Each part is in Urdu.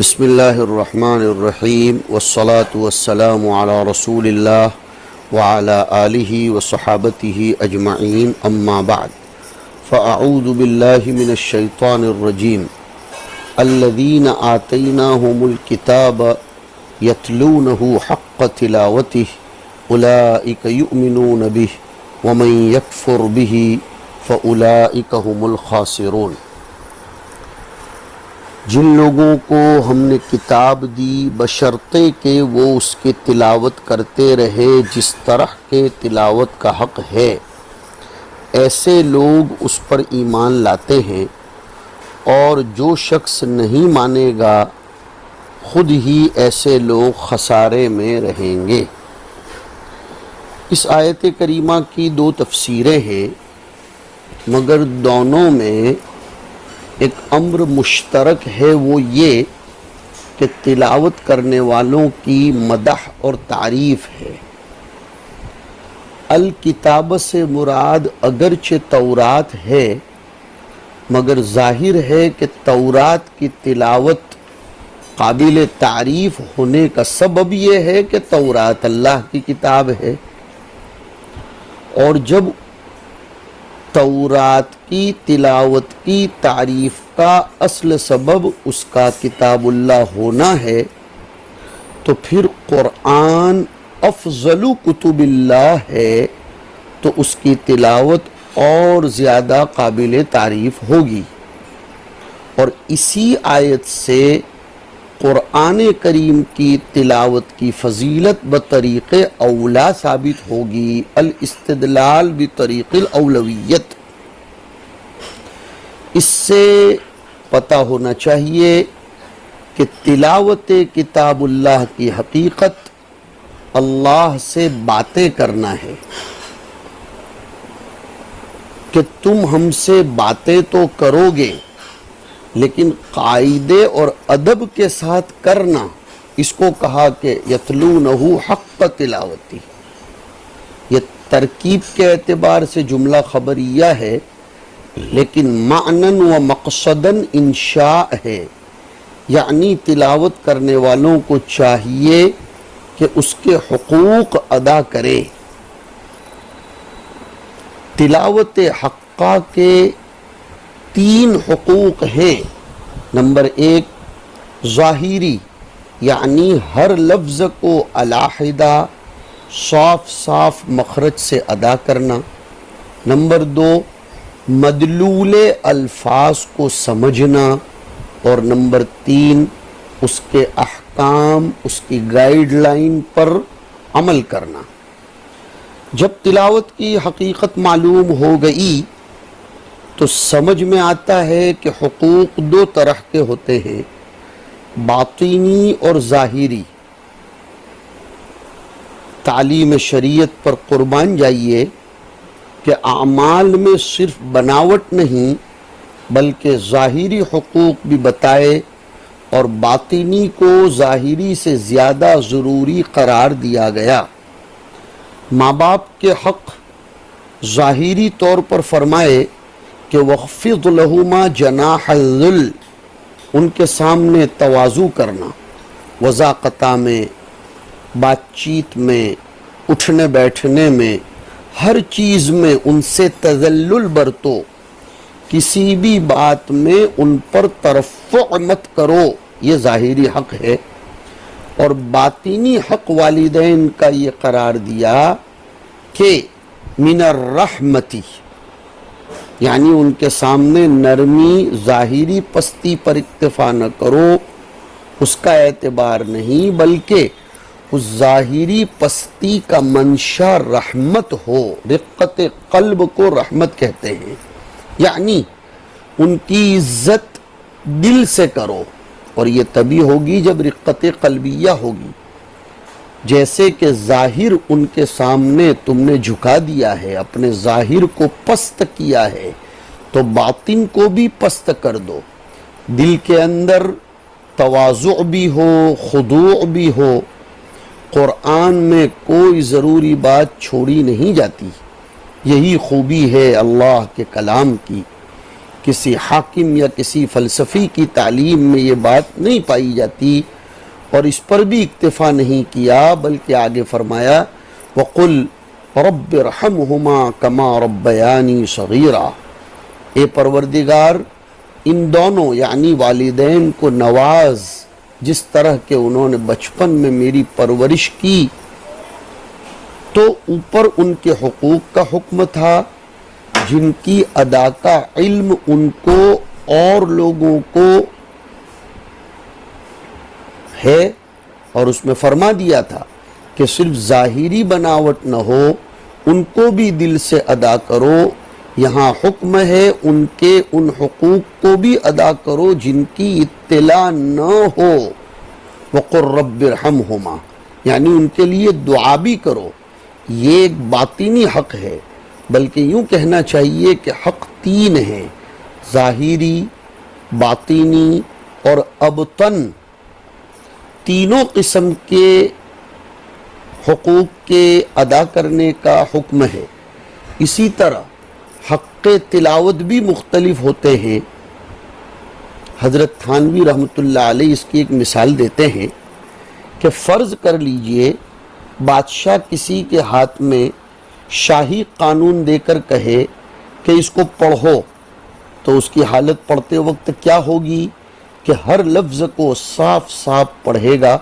بسم اللہ الرحمن الرحیم والصلاة والسلام علی رسول اللہ وعلی آلہ وصحابتہ اجمعین اما بعد فاعوذ باللہ من الشیطان الرجیم الذین آتیناہم الکتاب یتلونہ حق تلاوتہ اولئک یؤمنون بہ ومن یکفر بہ فاولئک هم الخاسرون۔ جن لوگوں کو ہم نے کتاب دی بشرطے کہ وہ اس کی تلاوت کرتے رہے جس طرح کے تلاوت کا حق ہے، ایسے لوگ اس پر ایمان لاتے ہیں، اور جو شخص نہیں مانے گا خود ہی ایسے لوگ خسارے میں رہیں گے۔ اس آیت کریمہ کی دو تفسیریں ہیں، مگر دونوں میں ایک امر مشترک ہے، وہ یہ کہ تلاوت کرنے والوں کی مدح اور تعریف ہے۔ الکتاب سے مراد اگرچہ تورات ہے، مگر ظاہر ہے کہ تورات کی تلاوت قابل تعریف ہونے کا سبب یہ ہے کہ تورات اللہ کی کتاب ہے، اور جب تورات کی تلاوت کی تعریف کا اصل سبب اس کا کتاب اللہ ہونا ہے، تو پھر قرآن افضل کتب اللہ ہے، تو اس کی تلاوت اور زیادہ قابل تعریف ہوگی۔ اور اسی آیت سے قرآن کریم کی تلاوت کی فضیلت بطریق اولا ثابت ہوگی، الاستدلال بطریق الاولویت۔ اس سے پتہ ہونا چاہیے کہ تلاوت کتاب اللہ کی حقیقت اللہ سے باتیں کرنا ہے، کہ تم ہم سے باتیں تو کرو گے لیکن قاعدے اور ادب کے ساتھ کرنا۔ اس کو کہا کہ یتلونہ حق تلاوتی۔ یہ ترکیب کے اعتبار سے جملہ خبریہ ہے، لیکن معنن و مقصدن انشاء ہے، یعنی تلاوت کرنے والوں کو چاہیے کہ اس کے حقوق ادا کرے۔ تلاوت حقہ کے 3 حقوق ہیں۔ نمبر 1 ظاہری، یعنی ہر لفظ کو علیحدہ صاف مخرج سے ادا کرنا۔ نمبر 2 مدلول الفاظ کو سمجھنا، اور نمبر 3 اس کے احکام، اس کی گائیڈ لائن پر عمل کرنا۔ جب تلاوت کی حقیقت معلوم ہو گئی تو سمجھ میں آتا ہے کہ حقوق 2 طرح کے ہوتے ہیں، باطنی اور ظاہری۔ تعلیم شریعت پر قربان جائیے کہ اعمال میں صرف بناوٹ نہیں بلکہ ظاہری حقوق بھی بتائے، اور باطنی کو ظاہری سے زیادہ ضروری قرار دیا گیا۔ ماں باپ کے حق ظاہری طور پر فرمائے کہ وَخْفِضْ لَهُمَا جَنَاحَ الذُّلِّ، ان کے سامنے تواضع کرنا، وضاقتہ میں، بات چیت میں، اٹھنے بیٹھنے میں، ہر چیز میں ان سے تذلل برتو، کسی بھی بات میں ان پر ترفع مت کرو، یہ ظاہری حق ہے۔ اور باطنی حق والدین کا یہ قرار دیا کہ من الرحمتی، یعنی ان کے سامنے نرمی، ظاہری پستی پر اکتفا نہ کرو، اس کا اعتبار نہیں، بلکہ اس ظاہری پستی کا منشا رحمت ہو۔ رقت قلب کو رحمت کہتے ہیں، یعنی ان کی عزت دل سے کرو، اور یہ تبھی ہوگی جب رقت قلبیہ ہوگی۔ جیسے کہ ظاہر ان کے سامنے تم نے جھکا دیا ہے، اپنے ظاہر کو پست کیا ہے، تو باطن کو بھی پست کر دو، دل کے اندر تواضع بھی ہو، خضوع بھی ہو۔ قرآن میں کوئی ضروری بات چھوڑی نہیں جاتی، یہی خوبی ہے اللہ کے کلام کی کسی حاکم یا کسی فلسفی کی تعلیم میں یہ بات نہیں پائی جاتی، اور اس پر بھی اکتفا نہیں کیا بلکہ آگے فرمایا وَقُلْ رَبِّ ارْحَمْهُمَا كَمَا رَبَّيَانِي صَغِيرًا، اے پروردگار ان دونوں یعنی والدین کو نواز جس طرح کہ انہوں نے بچپن میں میری پرورش کی۔ تو اوپر ان کے حقوق کا حکم تھا جن کی ادا کا علم ان کو اور لوگوں کو ہے، اور اس میں فرما دیا تھا کہ صرف ظاہری بناوٹ نہ ہو، ان کو بھی دل سے ادا کرو۔ یہاں حکم ہے ان کے ان حقوق کو بھی ادا کرو جن کی اطلاع نہ ہو۔ وَقُلْ رَبِّ ارْحَمْهُمَا، یعنی ان کے لیے دعا بھی کرو۔ یہ ایک باطنی حق ہے، بلکہ یوں کہنا چاہیے کہ حق تین ہیں، ظاہری، باطنی اور ابطن۔ تینوں قسم کے حقوق کے ادا کرنے کا حکم ہے۔ اسی طرح حق تلاوت بھی مختلف ہوتے ہیں۔ حضرت تھانوی رحمۃ اللہ علیہ اس کی ایک مثال دیتے ہیں کہ فرض کر لیجئے بادشاہ کسی کے ہاتھ میں شاہی قانون دے کر کہے کہ اس کو پڑھو، تو اس کی حالت پڑھتے وقت کیا ہوگی کہ ہر لفظ کو صاف صاف پڑھے گا،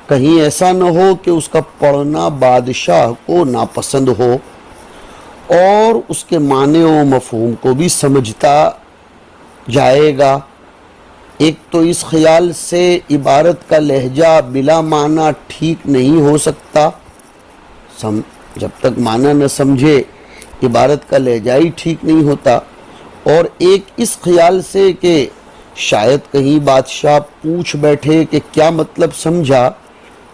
کہیں ایسا نہ ہو کہ اس کا پڑھنا بادشاہ کو ناپسند ہو، اور اس کے معنی و مفہوم کو بھی سمجھتا جائے گا۔ ایک تو اس خیال سے عبارت کا لہجہ بلا معنی ٹھیک نہیں ہو سکتا، جب تک معنی نہ سمجھے عبارت کا لہجہ ہی ٹھیک نہیں ہوتا، اور ایک اس خیال سے کہ شاید کہیں بادشاہ پوچھ بیٹھے کہ کیا مطلب سمجھا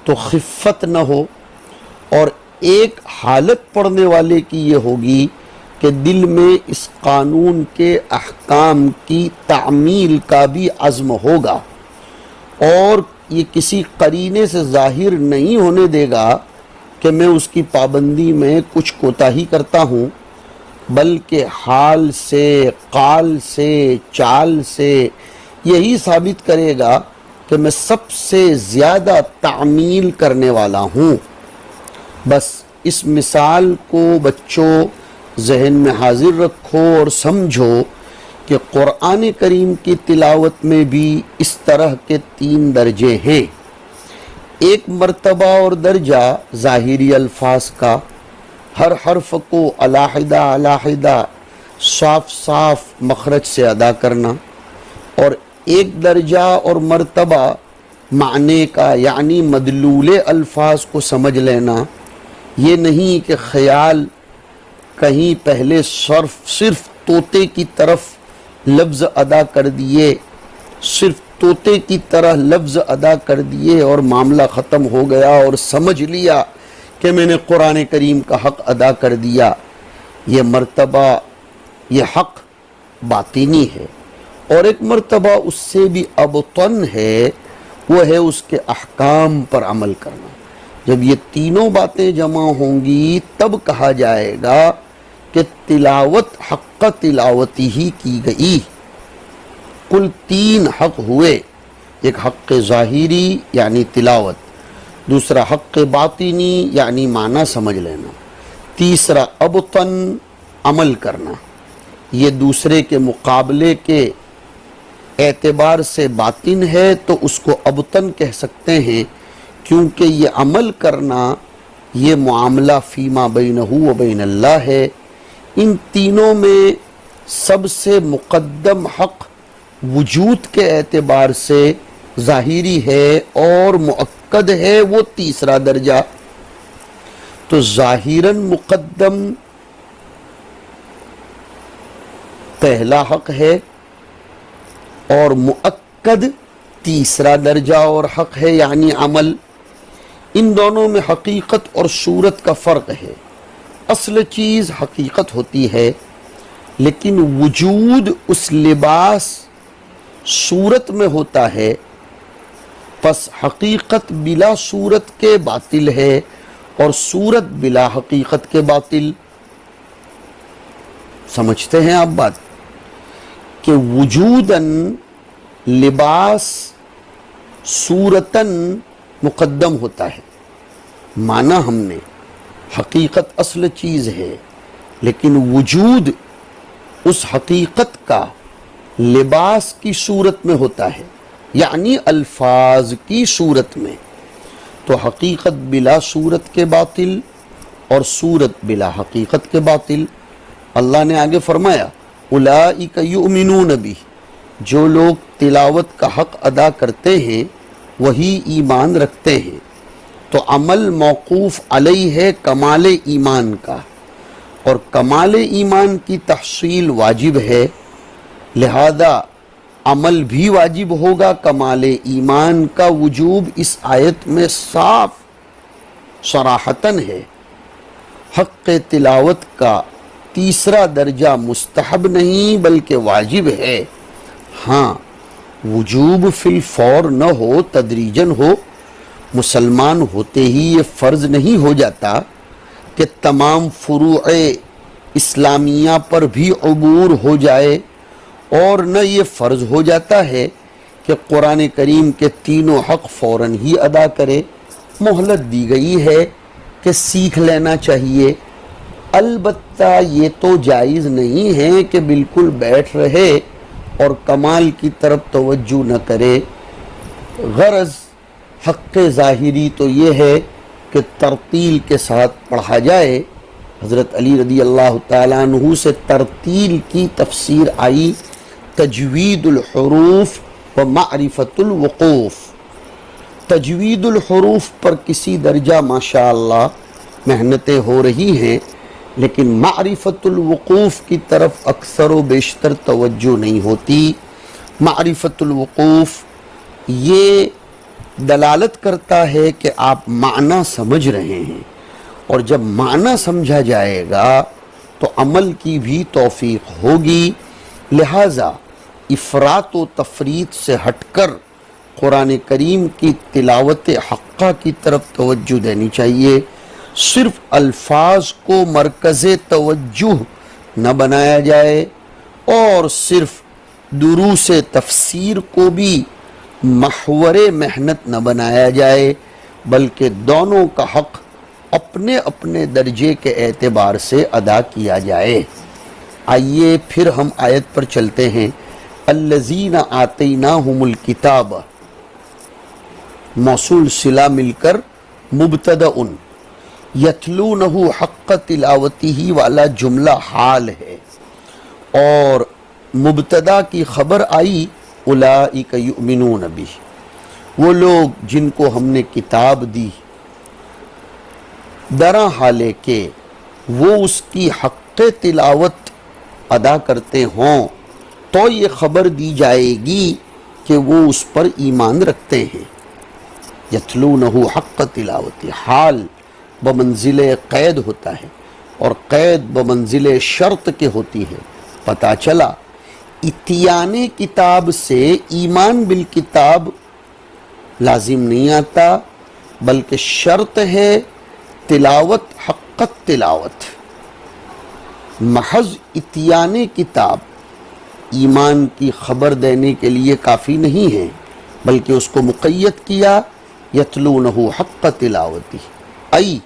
تو خفت نہ ہو، اور ایک حالت پڑھنے والے کی یہ ہوگی کہ دل میں اس قانون کے احکام کی تعمیل کا بھی عزم ہوگا، اور یہ کسی قرینے سے ظاہر نہیں ہونے دے گا کہ میں اس کی پابندی میں کچھ کوتاہی کرتا ہوں، بلکہ حال سے، قال سے، چال سے یہی ثابت کرے گا کہ میں سب سے زیادہ تعمیل کرنے والا ہوں۔ بس اس مثال کو بچوں ذہن میں حاضر رکھو اور سمجھو کہ قرآن کریم کی تلاوت میں بھی اس طرح کے تین درجے ہیں۔ ایک مرتبہ اور درجہ ظاہری الفاظ کا، ہر حرف کو علیحدہ علیحدہ صاف صاف مخرج سے ادا کرنا، اور ایک درجہ اور مرتبہ معنی کا یعنی مدلول الفاظ کو سمجھ لینا۔ یہ نہیں کہ خیال کہیں پہلے صرف طوطے کی طرف لفظ ادا کر دیے، صرف طوطے کی طرح لفظ ادا کر دیے اور معاملہ ختم ہو گیا اور سمجھ لیا کہ میں نے قرآن کریم کا حق ادا کر دیا۔ یہ مرتبہ، یہ حق باطنی ہے، اور ایک مرتبہ اس سے بھی ابطن ہے، وہ ہے اس کے احکام پر عمل کرنا۔ جب یہ تینوں باتیں جمع ہوں گی تب کہا جائے گا کہ تلاوت حق تلاوتی ہی کی گئی۔ کل تین حق ہوئے، ایک حق ظاہری یعنی تلاوت، دوسرا حق باطنی یعنی معنی سمجھ لینا، تیسرا ابطن عمل کرنا۔ یہ دوسرے کے مقابلے کے اعتبار سے باطن ہے تو اس کو ابطن کہہ سکتے ہیں، کیونکہ یہ عمل کرنا یہ معاملہ فیما بینہ و بین اللہ ہے۔ ان تینوں میں سب سے مقدم حق وجود کے اعتبار سے ظاہری ہے اور مؤکد ہے، وہ تیسرا درجہ۔ تو ظاہراً مقدم پہلا حق ہے، اور مؤکد تیسرا درجہ اور حق ہے یعنی عمل۔ ان دونوں میں حقیقت اور صورت کا فرق ہے۔ اصل چیز حقیقت ہوتی ہے، لیکن وجود اس لباس صورت میں ہوتا ہے، پس حقیقت بلا صورت کے باطل ہے اور صورت بلا حقیقت کے باطل۔ سمجھتے ہیں آپ بات؟ کہ وجوداً لباس صورتاً مقدم ہوتا ہے. مانا ہم نے حقیقت اصل چیز ہے، لیکن وجود اس حقیقت کا لباس کی صورت میں ہوتا ہے، یعنی الفاظ کی صورت میں. تو حقیقت بلا صورت کے باطل اور صورت بلا حقیقت کے باطل. اللہ نے آگے فرمایا اولئک یؤمنون بہ، جو لوگ تلاوت کا حق ادا کرتے ہیں وہی ایمان رکھتے ہیں. تو عمل موقوف علیہ ہے کمال ایمان کا، اور کمال ایمان کی تحصیل واجب ہے، لہذا عمل بھی واجب ہوگا. کمال ایمان کا وجوب اس آیت میں صاف صراحتاً ہے. حق تلاوت کا تیسرا درجہ مستحب نہیں بلکہ واجب ہے. ہاں وجوب فی الفور نہ ہو، تدریجاً ہو. مسلمان ہوتے ہی یہ فرض نہیں ہو جاتا کہ تمام فروع اسلامیہ پر بھی عبور ہو جائے، اور نہ یہ فرض ہو جاتا ہے کہ قرآن کریم کے تینوں حق فوراً ہی ادا کرے. مہلت دی گئی ہے کہ سیکھ لینا چاہیے. البتہ یہ تو جائز نہیں ہے کہ بالکل بیٹھ رہے اور کمال کی طرف توجہ نہ کرے. غرض حق ظاہری تو یہ ہے کہ ترتیل کے ساتھ پڑھا جائے. حضرت علی رضی اللہ تعالیٰ عنہ سے ترتیل کی تفسیر آئی تجوید الحروف و معرفت الوقوف. تجوید الحروف پر کسی درجہ ماشاءاللہ محنتیں ہو رہی ہیں، لیکن معرفت الوقوف کی طرف اکثر و بیشتر توجہ نہیں ہوتی. معرفت الوقوف یہ دلالت کرتا ہے کہ آپ معنی سمجھ رہے ہیں، اور جب معنی سمجھا جائے گا تو عمل کی بھی توفیق ہوگی. لہٰذا افراط و تفریط سے ہٹ کر قرآن کریم کی تلاوت حقہ کی طرف توجہ دینی چاہیے. صرف الفاظ کو مرکز توجہ نہ بنایا جائے، اور صرف دروس تفسیر کو بھی محور محنت نہ بنایا جائے، بلکہ دونوں کا حق اپنے اپنے درجے کے اعتبار سے ادا کیا جائے. آئیے پھر ہم آیت پر چلتے ہیں. الذین آتیناہم الکتاب، موصول صلہ مل کر مبتدأ، یتلونہ حق تلاوتہ والا جملہ حال ہے، اور مبتدا کی خبر آئی اولئک یؤمنون بہ، وہ لوگ جن کو ہم نے کتاب دی، درا حالے کہ وہ اس کی حق تلاوت ادا کرتے ہوں تو یہ خبر دی جائے گی کہ وہ اس پر ایمان رکھتے ہیں. یتلونہ حق تلاوت، حال بمنزل قید ہوتا ہے، اور قید بمنزل شرط کے ہوتی ہے. پتہ چلا اتیان کتاب سے ایمان بالکتاب لازم نہیں آتا، بلکہ شرط ہے تلاوت حقت تلاوت. محض اتیان کتاب ایمان کی خبر دینے کے لیے کافی نہیں ہے، بلکہ اس کو مقید کیا یتلونہ حق تلاوتی، ای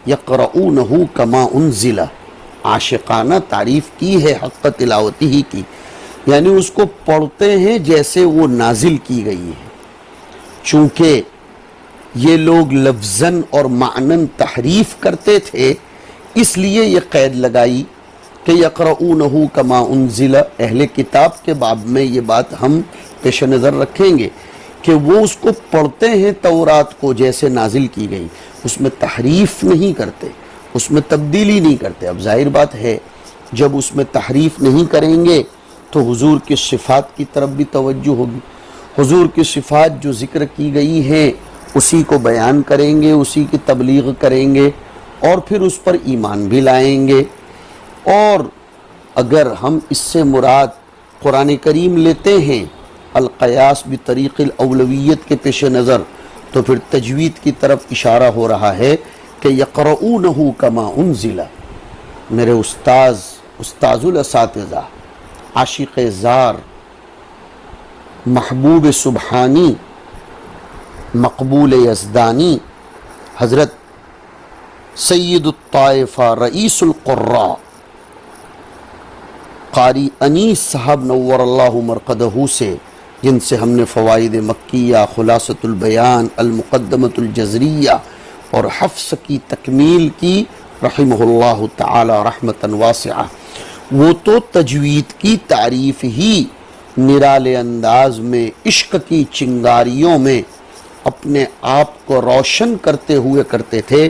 یقرؤونہ کما انزل. عاشقانہ تعریف کی ہے حق تلاوتی ہی کی، یعنی اس کو پڑھتے ہیں جیسے وہ نازل کی گئی ہے. چونکہ یہ لوگ لفظاً اور معناً تحریف کرتے تھے، اس لیے یہ قید لگائی کہ یقرؤونہ کما انزل. اہل کتاب کے باب میں یہ بات ہم پیش نظر رکھیں گے کہ وہ اس کو پڑھتے ہیں تورات کو جیسے نازل کی گئی، اس میں تحریف نہیں کرتے، اس میں تبدیلی نہیں کرتے. اب ظاہر بات ہے جب اس میں تحریف نہیں کریں گے تو حضور کی صفات کی طرف بھی توجہ ہوگی. حضور کی صفات جو ذکر کی گئی ہیں اسی کو بیان کریں گے، اسی کی تبلیغ کریں گے، اور پھر اس پر ایمان بھی لائیں گے. اور اگر ہم اس سے مراد قرآن کریم لیتے ہیں القیاس بطریق الاولویت کے پیش نظر، تو پھر تجوید کی طرف اشارہ ہو رہا ہے کہ یقرؤونہ کما انزل. میرے استاذ الاساتذہ عاشق زار، محبوب سبحانی، مقبول یزدانی، حضرت سید الطائفہ رئیس القراء قاری انیس صاحب نور اللہ مرقدہ سے، جن سے ہم نے فوائد مکیہ، خلاصۃ البیان، المقدمۃ الجزریہ اور حفظ کی تکمیل کی رحمہ اللہ تعالی رحمتا واسعہ، وہ تو تجوید کی تعریف ہی نرالے انداز میں عشق کی چنگاریوں میں اپنے آپ کو روشن کرتے ہوئے کرتے تھے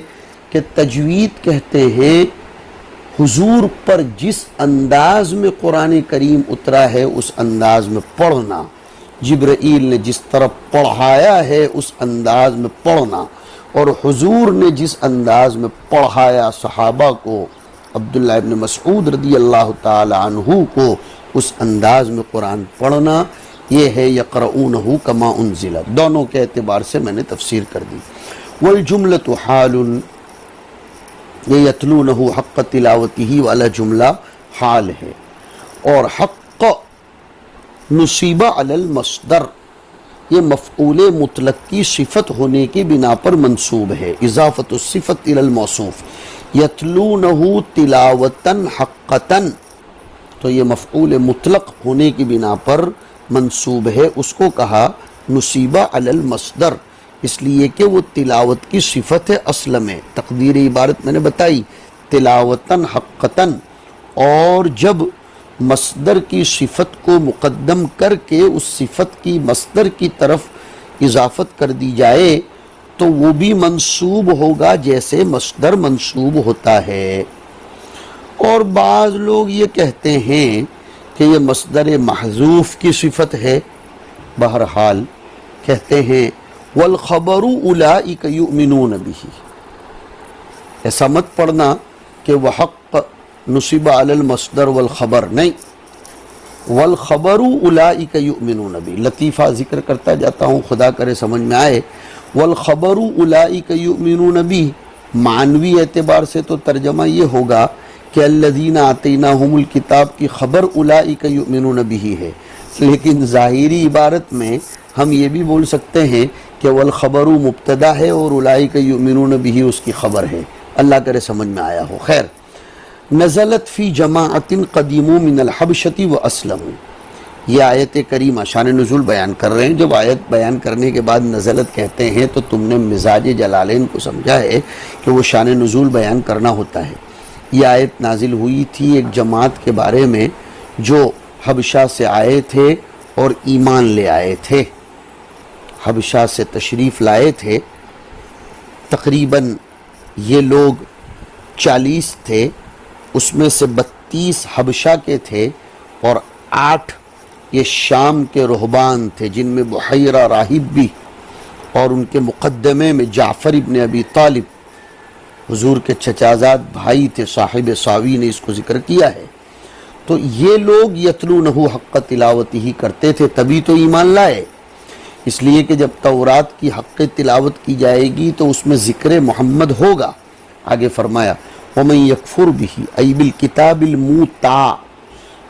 کہ تجوید کہتے ہیں حضور پر جس انداز میں قرآن کریم اترا ہے اس انداز میں پڑھنا، جبرائیل نے جس طرح پڑھایا ہے اس انداز میں پڑھنا، اور حضور نے جس انداز میں پڑھایا صحابہ کو، عبداللہ ابن مسعود رضی اللہ تعالی عنہ کو، اس انداز میں قرآن پڑھنا، یہ ہے یقرؤونہ کما انزل۔ دونوں کے اعتبار سے میں نے تفسیر کر دی۔ والجملۃ حال، یہ یتلونہ حق تلاوتہ والا جملہ حال ہے، اور حق نصیبہ علی المصدر، یہ مفعول مطلق کی صفت ہونے کی بنا پر منصوب ہے، اضافت الصفت الی الموصوف، یتلونہ تلاوتاً حقتاً، تو یہ مفعول مطلق ہونے کی بنا پر منصوب ہے، اس کو کہا نصیبہ علی المصدر، اس لیے کہ وہ تلاوت کی صفت ہے اصل میں، تقدیر عبارت میں نے بتائی تلاوتاً حقتاً، اور جب مصدر کی صفت کو مقدم کر کے اس صفت کی مصدر کی طرف اضافت کر دی جائے تو وہ بھی منصوب ہوگا جیسے مصدر منصوب ہوتا ہے۔ اور بعض لوگ یہ کہتے ہیں کہ یہ مصدر محذوف کی صفت ہے، بہرحال کہتے ہیں والخبر اولئک یؤمنون بہ، ایسا مت پڑھنا کہ وحق نصب علی المصدر والخبر، نہیں، والخبر اولئک یؤمنون بہ، لطیفہ ذکر کرتا جاتا ہوں، خدا کرے سمجھ میں آئے۔ والخبر اولئک یؤمنون بہ معنوی اعتبار سے تو ترجمہ یہ ہوگا کہ الذین آتیناہم الکتاب کی خبر اولئک یؤمنون بہ ہے، لیکن ظاہری عبارت میں ہم یہ بھی بول سکتے ہیں کہ والخبر مبتدا ہے اور اولئک یؤمنون بہ اس کی خبر ہے، اللہ کرے سمجھ میں آیا ہو۔ خیر، نزلت فی جماعت قدیموا من الحبشۃ واسلموا، یہ آیت کریمہ شان نزول بیان کر رہے ہیں۔ جب آیت بیان کرنے کے بعد نزلت کہتے ہیں تو تم نے مزاج جلالین کو سمجھا ہے کہ وہ شان نزول بیان کرنا ہوتا ہے۔ یہ آیت نازل ہوئی تھی ایک جماعت کے بارے میں جو حبشہ سے آئے تھے اور ایمان لے آئے تھے، حبشہ سے تشریف لائے تھے، تقریباً یہ لوگ 40 تھے، اس میں سے 32 حبشہ کے تھے اور 8 یہ شام کے رہبان تھے، جن میں بحیرہ راہب بھی، اور ان کے مقدمے میں جعفر ابن ابی طالب، حضور کے چچازاد بھائی تھے، صاحب ساوی نے اس کو ذکر کیا ہے۔ تو یہ لوگ یتلونہ حق تلاوتہ ہی کرتے تھے، تبھی تو ایمان لائے، اس لیے کہ جب تورات کی حق تلاوت کی جائے گی تو اس میں ذکر محمد ہوگا۔ آگے فرمایا وَمَن يَكْفُرْ بِهِ أَيْ بِالْكِتَابِ الْمُوتَى،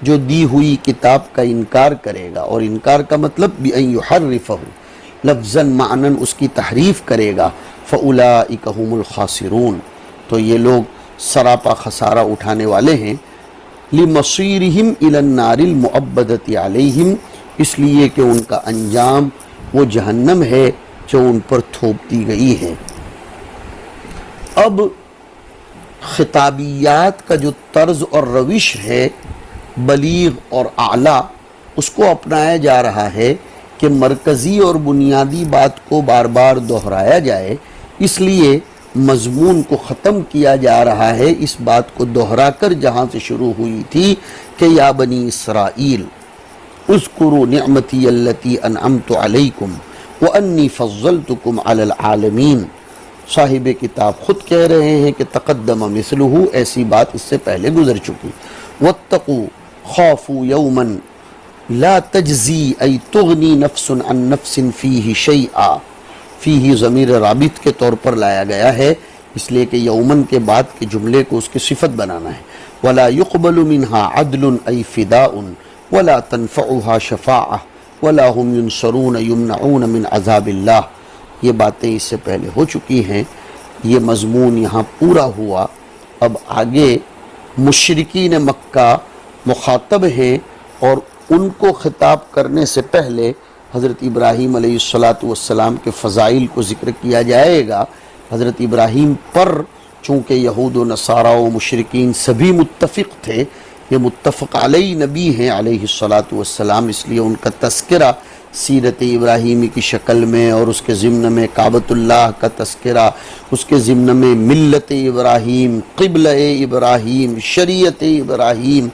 جو دی ہوئی کتاب کا انکار کرے گا، اور انکار کا مطلب بِأَن يُحَرِّفَهُ، لفظاً معناً اس کی تحریف کرے گا، فَأُولَئِكَ هُمُ الْخَاسِرُونَ، تو یہ لوگ سراپا خسارہ اٹھانے والے ہیں۔ لِمَصِيرِهِمْ إِلَى النَّارِ الْمُؤَبَّدَةِ عَلَيْهِمْ، اس لیے کہ ان کا انجام وہ جہنم ہے جو ان پر تھوپ دی گئی ہے۔ اب خطابیات کا جو طرز اور روش ہے بلیغ اور اعلیٰ، اس کو اپنایا جا رہا ہے کہ مرکزی اور بنیادی بات کو بار بار دہرایا جائے، اس لیے مضمون کو ختم کیا جا رہا ہے اس بات کو دہرا کر جہاں سے شروع ہوئی تھی کہ یا بنی اسرائیل اذکروا نعمتی التی انعمت علیکم وانی فضلتکم علی العالمین۔ صاحب کتاب خود کہہ رہے ہیں کہ تقدم مثلہ، ایسی بات اس سے پہلے گزر چکی۔ واتقوا خافوا یوما لا تجزی ای تغنی نفس عن نفس فیہ شیئا، فیہ ضمیر رابط کے طور پر لایا گیا ہے، اس لیے کہ یومن کے بعد کے جملے کو اس کی صفت بنانا ہے۔ ولا يقبل منها عدل ای فداء، ولا تنفعها شفاعہ ولا هم ينصرون يمنعون من عذاب اللہ. یہ باتیں اس سے پہلے ہو چکی ہیں، یہ مضمون یہاں پورا ہوا. اب آگے مشرکین مکہ مخاطب ہیں اور ان کو خطاب کرنے سے پہلے حضرت ابراہیم علیہ السلام کے فضائل کو ذکر کیا جائے گا. حضرت ابراہیم پر چونکہ یہود و نصارہ و مشرکین سبھی متفق تھے، یہ متفق علیہ نبی ہیں علیہ السلام، اس لیے ان کا تذکرہ سیرت ابراہیمی کی شکل میں اور اس کے ضمن میں کعبۃ اللہ کا تذکرہ، اس کے ضمن میں ملت ابراہیم، قبلہ ابراہیم، شریعت ابراہیم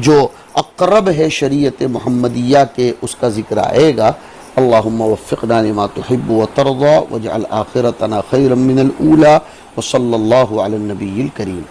جو اقرب ہے شریعت محمدیہ کے، اس کا ذکر آئے گا. اللہم وفقنا لما تحب وترضى واجعل آخرتنا خیرا من الاولى وصلی اللہ علی النبی الکریم.